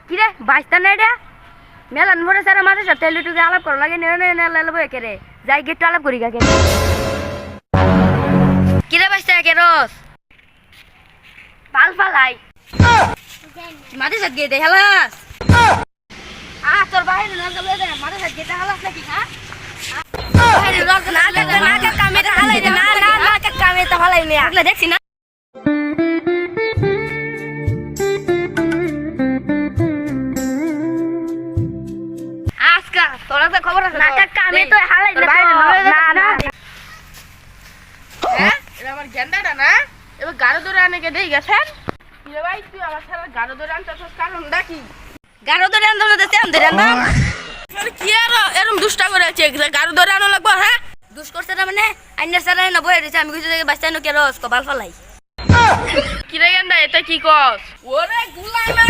কিরে বাইস্তা না এটা মেলান মরে সারা মাঝে সাথে লুটুকে আলাপ করা লাগে নেব একেরে যাই গেটটা আলাপ করি কাকে কিরে বাইস্তা একে রস পাল পালাই মাঝে সাথে গিয়ে দেখালাস তোর বাইরে না গেলে দে মাঝে সাথে গিয়ে দেখালাস নাকি হ্যাঁ বাইরে রস না কামে হালাই দে না কামে তো হালাই নে আগলা দেখছি না তোরা তো খবর আছে না কামে তো হালাই না না হ্যাঁ এটা আমার গেন্দাটা না এবার গাড়ো ধরে আনে কে দেই গেছেন ইরে ভাই তুই আমার সারা গাড়ো ধরে আনতেছস কারণটা কি গাড়ো ধরে আনতাম না তেম ধরে আনতাম আরে কি আর এরকম দুষ্টা করে আছে গাড়ো ধরে আনো লাগবে হ্যাঁ দুষ করছে না মানে আইনার সারা না বয়ে দিছে আমি কইছি যে বাচ্চা নো কে রস কপাল ফালাই কি রে গেন্দা এটা কি কস ওরে গুলাই না